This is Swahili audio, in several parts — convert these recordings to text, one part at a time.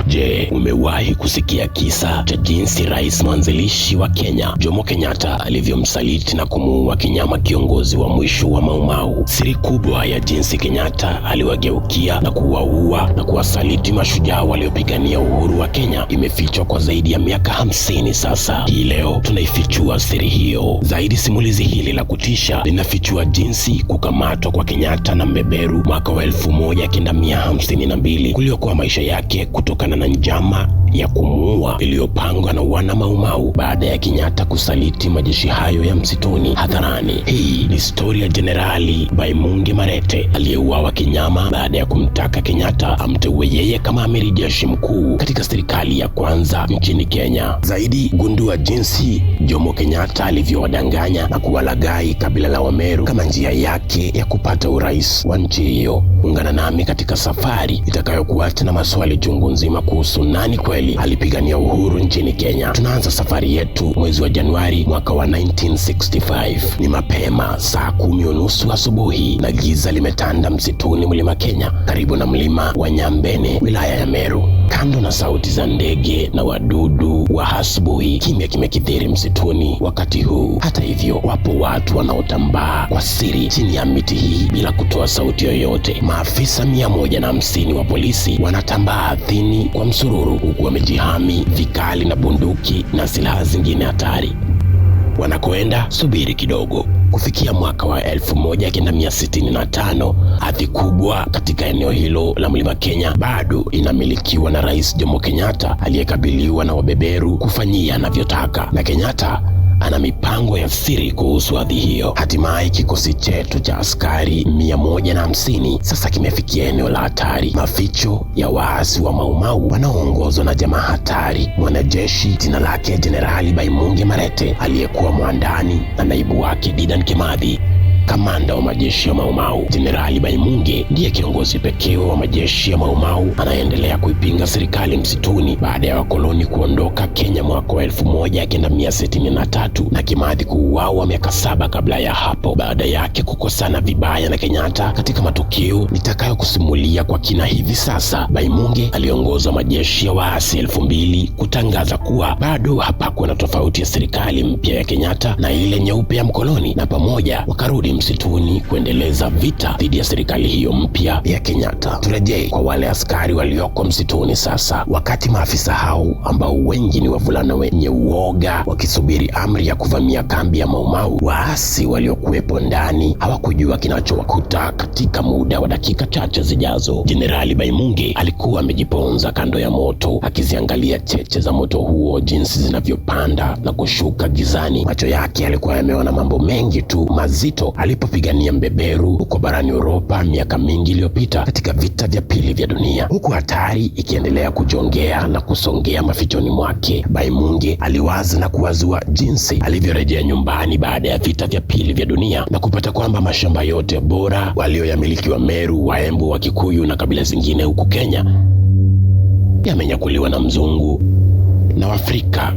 Je, umewahi kusikia kisa cha jinsi rais mwanzilishi wa Kenya Jomo Kenyatta alivyomsaliti na kumuua kinyama kiongozi wa mwisho wa Mau Mau? Siri kubwa ya jinsi Kenyatta aliwageukia na kuwaua na kuwasaliti mashujaa waliopigania uhuru wa Kenya imefichwa kwa zaidi ya miaka 50 sasa. Hii leo tunaifichua siri hiyo. Zaidi, simulizi hili la kutisha linafichua jinsi kukamatwa kwa Kenyatta na mbeberu mwaka wa 1952 kuliokoa maisha yake kutokana na njama ya kumuua iliyopangwa na wana Mau Mau baada ya Kenyatta kusaliti majeshi hayo ya msituni hadharani. Hii ni story ya Jenerali Baimungi Marete aliyeuawa kinyama baada ya kumtaka Kenyatta amteue yeye kama amiri jeshi mkuu katika serikali ya kwanza nchini Kenya. Zaidi, gundua jinsi Jomo Kenyatta alivyowadanganya na kuwalaghai kabila la Wameru kama njia yake ya kupata urais wa nchi hiyo. Ungana nami katika safari itakayokuacha na maswali chungu nzima kuhusu nani kweli alipigania uhuru nchini Kenya. Tunaanza safari yetu mwezi wa Januari mwaka wa 1965. Ni mapema saa 10:30 asubuhi na giza limetanda msituni mlima Kenya karibu na mlima wa Nyambene, wilaya ya Meru. Kando na sauti za ndege na wadudu wa asubuhi, kimya kimekithiri msituni wakati huu. Hata hivyo, wapo watu wanaotambaa kwa siri chini ya miti hii bila kutoa sauti yoyote. Maafisa 150 wa polisi wanatambaa ardhini kwa msururu, huku wamejihami vikali na bunduki na silaha zingine hatari. Wanakoenda, subiri kidogo. Kufikia mwaka wa 1965, ardhi kubwa katika eneo hilo la mlima Kenya bado inamilikiwa na Rais Jomo Kenyatta aliyekabiliwa na wabeberu kufanyia anavyotaka, na Kenyatta ana mipango ya siri kuhusu ardhi hiyo. Hatimaye kikosi chetu cha askari 150 sasa kimefikia eneo la hatari, maficho ya waasi wa Mau Mau wanaoongozwa na jamaa hatari, mwanajeshi jina lake Jenerali Baimungi Marete aliyekuwa mwandani na naibu wake Dedan Kimathi, kamanda wa majeshi ya Mau Mau. Jenerali Baimungi ndiye kiongozi pekee wa majeshi ya Mau Mau anaendelea kuipinga serikali msituni baada ya wakoloni kuondoka Kenya mwaka wa 1963 na Kimathi kuuawa miaka 7 kabla ya hapo, baada yake kukosana vibaya na Kenyatta katika matukio nitakayokusimulia kwa kina hivi sasa. Baimungi aliongoza majeshi ya waasi 2000 kutangaza kuwa bado hapakuwa na tofauti ya serikali mpya ya Kenyatta na ile nyeupe ya mkoloni, na pamoja wakarudi msituni kuendeleza vita dhidi ya serikali hiyo mpya ya Kenyatta. Turejee kwa wale askari walioko msituni sasa. Wakati maafisa hao ambao wengi ni wavulana wenye uoga wakisubiri amri ya kuvamia kambi ya Mau Mau, waasi waliokuwepo ndani hawakujua kinachowakuta katika muda wa dakika chache zijazo. Jenerali Baimungi alikuwa amejiponza kando ya moto akiziangalia cheche za moto huo jinsi zinavyopanda na kushuka gizani. Macho yake yalikuwa yameona mambo mengi tu mazito alipopigania mbeberu huko barani Europa miaka mingi iliyopita katika vita vya pili vya dunia. Huku hatari ikiendelea kujongea na kusongea mafichoni mwake, Baimungi aliwaza na kuwazua jinsi alivyorejea nyumbani baada ya vita vya pili vya dunia na kupata kwamba mashamba yote bora walioyamiliki wa Meru, wa Embu, wa Kikuyu na kabila zingine huku Kenya yamenyakuliwa na mzungu na Waafrika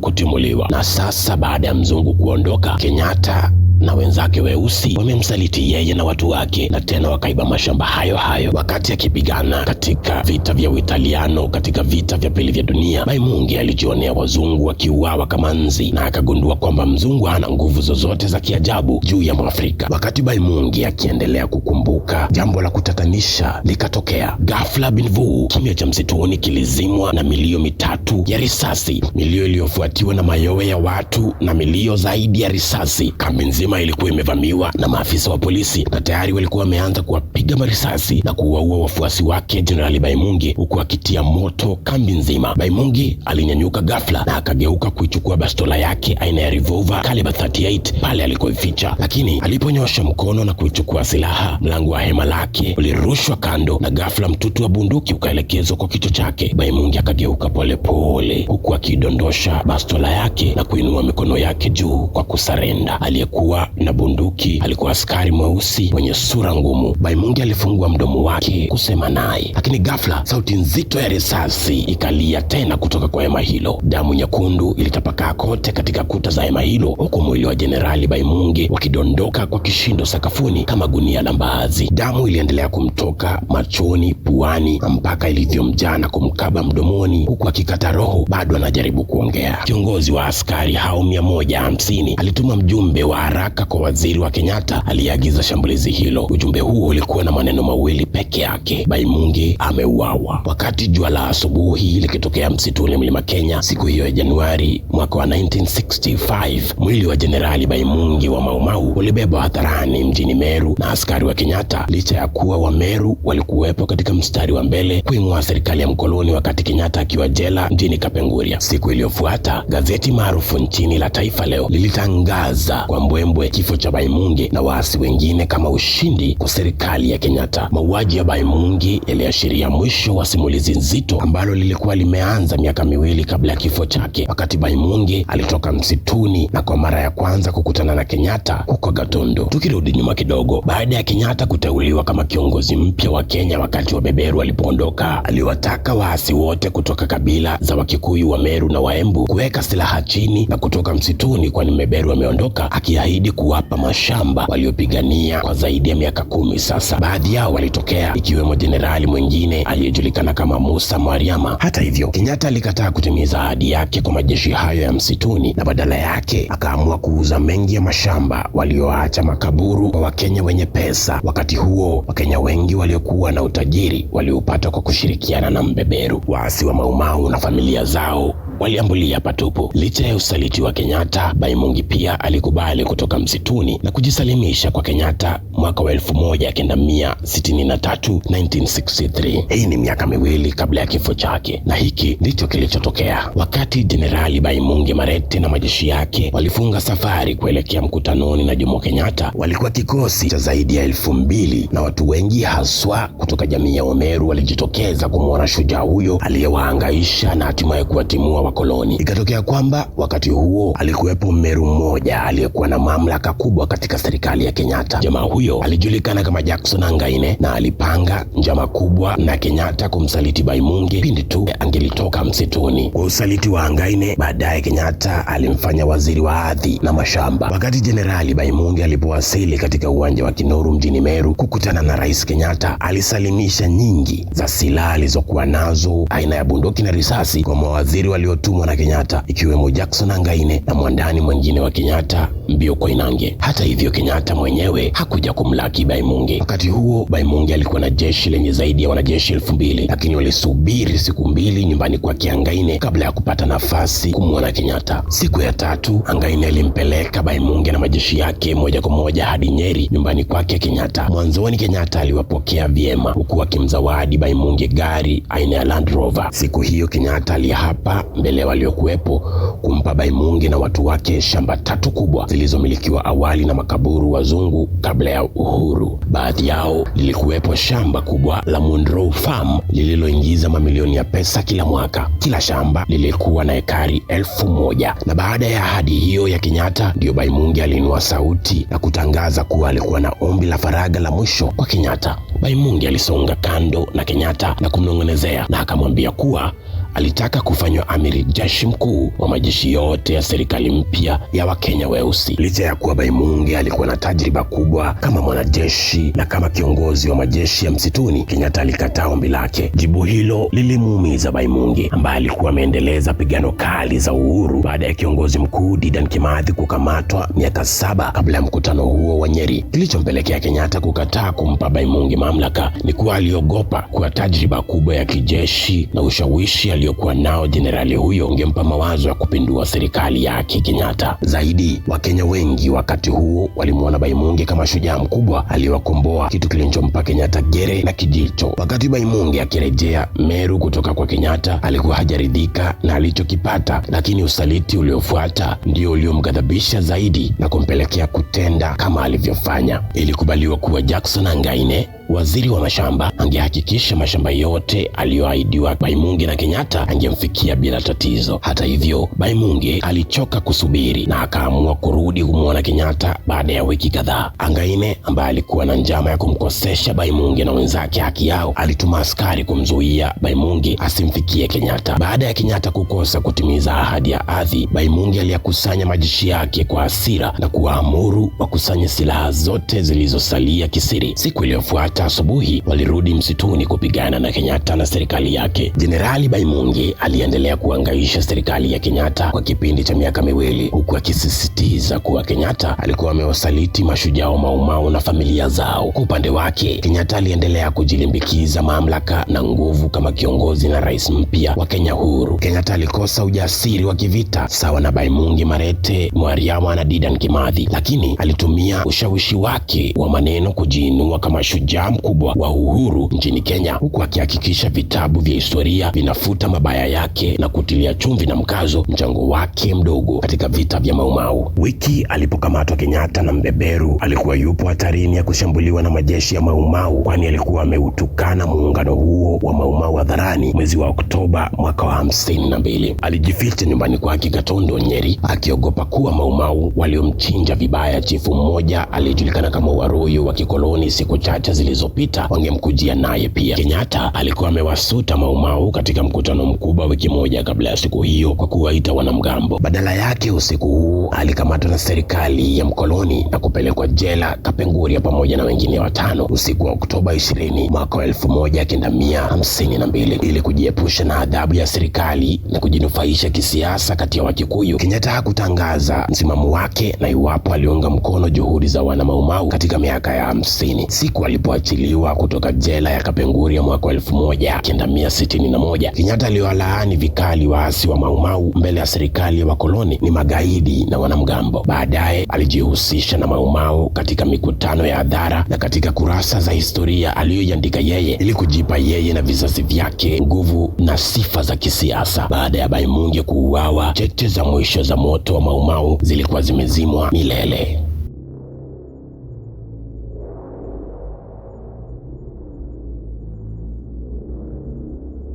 kutimuliwa. Na sasa baada ya mzungu kuondoka, Kenyatta na wenzake weusi wamemsaliti yeye na watu wake, na tena wakaiba mashamba hayo hayo. Wakati akipigana katika vita vya Uitaliano katika vita vya pili vya dunia, Baimungi alijionea wazungu wakiuawa kama nzi na akagundua kwamba mzungu hana nguvu zozote za kiajabu juu ya Mwafrika. Wakati Baimungi akiendelea kukumbuka, jambo la kutatanisha likatokea. Ghafla bin vu, kimya cha msituni kilizimwa na milio mitatu ya risasi, milio iliyofuatiwa na mayowe ya watu na milio zaidi ya risasi. Kambi nzima ilikuwa imevamiwa na maafisa wa polisi na tayari walikuwa wameanza kuwapiga marisasi na kuwaua wafuasi wake Jenerali Baimungi, huku akitia moto kambi nzima. Baimungi alinyanyuka ghafla na akageuka kuichukua bastola yake aina ya revolver caliber 38 pale alikoificha, lakini aliponyosha mkono na kuichukua silaha, mlango wa hema lake ulirushwa kando na ghafla mtutu wa bunduki ukaelekezwa kwa kichwa chake. Baimungi akageuka polepole huku akidondosha bastola yake na kuinua mikono yake juu kwa kusarenda. Aliyekuwa akiwa na bunduki alikuwa askari mweusi mwenye sura ngumu. Baimungi alifungua mdomo wake kusema naye, lakini ghafla sauti nzito ya risasi ikalia tena kutoka kwa hema hilo. Damu nyekundu ilitapakaa kote katika kuta za hema hilo, huku mwili wa Jenerali Baimungi wakidondoka kwa kishindo sakafuni kama gunia la mbaazi. Damu iliendelea kumtoka machoni, puani, mpaka ilivyomjaa na kumkaba mdomoni, huku akikata roho bado anajaribu kuongea. Kiongozi wa askari hao 150 alituma mjumbe wa haraka kwa waziri wa Kenyatta aliyeagiza shambulizi hilo. Ujumbe huo ulikuwa na maneno mawili peke yake: Baimungi ameuawa. Wakati jua la asubuhi likitokea msituni Mlima Kenya siku hiyo ya Januari mwaka wa 1965, mwili wa Jenerali Baimungi wa Mau Mau ulibebwa hadharani mjini Meru na askari wa Kenyatta, licha ya kuwa wa Meru walikuwepo katika mstari wa mbele kuing'oa serikali ya mkoloni wakati Kenyatta akiwa jela mjini Kapenguria. Siku iliyofuata, gazeti maarufu nchini la Taifa Leo lilitangaza kwa mbwembwe kifo cha Baimungi na waasi wengine kama ushindi kwa serikali ya Kenyatta. Mauaji ya Baimungi yaliashiria mwisho wa simulizi nzito ambalo lilikuwa limeanza miaka miwili kabla ya kifo chake, wakati Baimungi alitoka msituni na kwa mara ya kwanza kukutana na Kenyatta huko Gatundu. Tukirudi nyuma kidogo, baada ya Kenyatta kuteuliwa kama kiongozi mpya wa Kenya wakati wa beberu alipoondoka, aliwataka waasi wote kutoka kabila za Wakikuyu, wa Meru na wa Embu kuweka silaha chini na kutoka msituni, kwani beberu ameondoka, akiahidi kuwapa mashamba waliopigania kwa zaidi ya miaka 10 sasa. Baadhi yao walitokea, ikiwemo jenerali mwingine aliyejulikana kama Musa Mwariama. Hata hivyo, Kenyatta alikataa kutimiza ahadi yake kwa majeshi hayo ya msituni na badala yake akaamua kuuza mengi ya mashamba walioacha makaburu kwa Wakenya wenye pesa. Wakati huo, Wakenya wengi waliokuwa na utajiri waliopata kwa kushirikiana na mbeberu. Waasi wa Mau Mau na familia zao waliambulia patupu. Licha ya usaliti wa Kenyatta, Baimungi pia alikubali kutoka msituni na kujisalimisha kwa Kenyatta mwaka wa 1963, 1963. Hii ni miaka miwili kabla ya kifo chake, na hiki ndicho kilichotokea. Wakati Jenerali Baimungi Marete na majeshi yake walifunga safari kuelekea mkutanoni na Jomo Kenyatta, walikuwa kikosi cha zaidi ya 2000 na watu wengi haswa kutoka jamii ya Wameru walijitokeza kumwona shujaa huyo aliyewahangaisha na hatimaye kuwatimua wakoloni. Ikatokea kwamba wakati huo alikuwepo Meru mmoja aliyekuwa na mamlaka kubwa katika serikali ya Kenyatta. Jamaa huyo alijulikana kama Jackson Angaine na alipanga njama kubwa na Kenyatta kumsaliti Baimungi pindi tu angelitoka msituni. Kwa usaliti wa Angaine, baadaye Kenyatta alimfanya waziri wa ardhi na mashamba. Wakati Jenerali Baimungi alipowasili katika uwanja wa Kinoru mjini Meru kukutana na Rais Kenyatta, alisalimisha nyingi za silaha alizokuwa nazo aina ya bunduki na risasi kwa mawaziri waliotumwa na Kenyatta, ikiwemo Jackson Angaine na mwandani mwingine wa Kenyatta, Mbio Koinange. Hata hivyo, Kenyatta mwenyewe hakuja kumlaki Baimungi. Wakati huo Baimungi alikuwa na jeshi lenye zaidi ya wanajeshi 2000, lakini walisubiri siku 2 nyumbani kwa Angaine kabla ya kupata nafasi kumwona Kenyatta. Siku ya 3, Angaine alimpeleka Baimungi na majeshi yake moja kwa moja hadi Nyeri, nyumbani kwake Kenyatta. Mwanzoni Kenyatta aliwapokea vyema, huku akimzawadi Baimungi gari aina ya Land Rover. Siku hiyo Kenyatta aliahapa mbele waliokuwepo kumpa Baimungi na watu wake shamba 3 kubwa zilizomilikiwa awali na makaburu wazungu kabla ya uhuru. Baadhi yao lilikuwepo shamba kubwa la Munro Farm lililoingiza mamilioni ya pesa kila mwaka. Kila shamba lilikuwa na ekari 1000. Na baada ya ahadi hiyo ya Kenyatta, ndio Baimungi aliinua sauti na kutangaza kuwa alikuwa na ombi la faraga la mwisho kwa Kenyatta. Baimungi alisonga kando na Kenyatta na kumnong'onezea na akamwambia kuwa alitaka kufanywa amiri jeshi mkuu wa majeshi yote ya serikali mpya ya Wakenya weusi. Licha ya kuwa Baimungi alikuwa na tajriba kubwa kama mwanajeshi na kama kiongozi wa majeshi ya msituni, Kenyatta alikataa ombi lake. Jibu hilo lilimuumiza Baimungi, ambaye alikuwa ameendeleza pigano kali za uhuru baada ya kiongozi mkuu Dedan Kimathi kukamatwa miaka 7 kabla ya mkutano huo wa Nyeri. Kilichompelekea Kenyatta kukataa kumpa Baimungi mamlaka ni kuwa aliogopa kuwa tajriba kubwa ya kijeshi na ushawishi aliyokuwa nao jenerali huyo ungempa mawazo ya kupindua serikali yake Kenyatta. Zaidi, Wakenya wengi wakati huo walimuona Baimungi kama shujaa mkubwa aliyewakomboa, kitu kilichompa Kenyatta gere na kijito. Wakati Baimungi akirejea Meru kutoka kwa Kenyatta, alikuwa hajaridhika na alichokipata, lakini usaliti uliofuata ndio uliomghadhabisha zaidi na kumpelekea kutenda kama alivyofanya. Ilikubaliwa kuwa Jackson Angaine, waziri wa mashamba angehakikisha mashamba yote aliyoahidiwa Baimungi na Kenyatta angemfikia bila tatizo. Hata hivyo, Baimungi alichoka kusubiri na akaamua kurudi kumwona Kenyatta baada ya wiki kadhaa. Angaine, ambaye alikuwa na njama ya kumkosesha Baimungi na wenzake haki yao, alituma askari kumzuia Baimungi asimfikie Kenyatta. Baada ya Kenyatta kukosa kutimiza ahadi ya ardhi, Baimungi aliyakusanya majeshi yake kwa hasira na kuwaamuru wakusanye silaha zote zilizosalia kisiri. Siku iliyofuata asubuhi, walirudi msituni kupigana na Kenyatta na serikali yake. Jenerali Baimungi aliendelea kuangaisha serikali ya Kenyatta kwa kipindi cha miaka miwili, huku akisisitiza kuwa Kenyatta alikuwa amewasaliti mashujaa wa Mau Mau na familia zao. Kwa upande wake, Kenyatta aliendelea kujilimbikiza mamlaka na nguvu kama kiongozi na rais mpya wa Kenya huru. Kenyatta alikosa ujasiri wa kivita sawa na Baimungi Marete, Mwariama na Dedan Kimathi, lakini alitumia ushawishi wake wa maneno kujiinua kama shujaa mkubwa wa uhuru nchini Kenya, huku akihakikisha vitabu vya historia vinafuta mabaya yake na kutilia chumvi na mkazo mchango wake mdogo katika vita vya Mau Mau. Wiki alipokamatwa Kenyatta na mbeberu, alikuwa yupo hatarini ya kushambuliwa na majeshi ya Mau Mau, kwani alikuwa ameutukana muungano huo wa Mau Mau hadharani mwezi wa Oktoba mwaka wa 52. Alijificha nyumbani kwake Gatondo, Nyeri, akiogopa kuwa Mau Mau waliomchinja vibaya chifu mmoja aliyejulikana kama Waroyo wa kikoloni siku chache zilizopita wangemkujia naye pia. Kenyatta alikuwa amewasuta Mau Mau katika mkutano mkubwa wiki moja kabla ya siku hiyo kwa kuwaita wanamgambo. Badala yake, usiku huu alikamatwa na serikali ya mkoloni na kupelekwa jela Kapenguria pamoja na wengine 5 usiku wa Oktoba 20 mwaka 1952 ili kujiepusha na adhabu ya serikali na kujinufaisha kisiasa kati ya Wakikuyu. Kenyatta hakutangaza msimamo wake na iwapo aliunga mkono juhudi za wana Mau Mau katika miaka ya 50. Siku alipoachiliwa kutoka jela ya Kapenguria mwaka 1961, Kenyatta aliwalaani vikali waasi wa Mau Mau mbele ya serikali ya wakoloni ni magaidi na wanamgambo. Baadaye alijihusisha na Mau Mau katika mikutano ya hadhara na katika kurasa za historia aliyoiandika yeye ili kujipa yeye na vizazi vyake nguvu na sifa za kisiasa. Baada ya Baimungi kuuawa, cheche za mwisho za moto wa Mau Mau zilikuwa zimezimwa milele.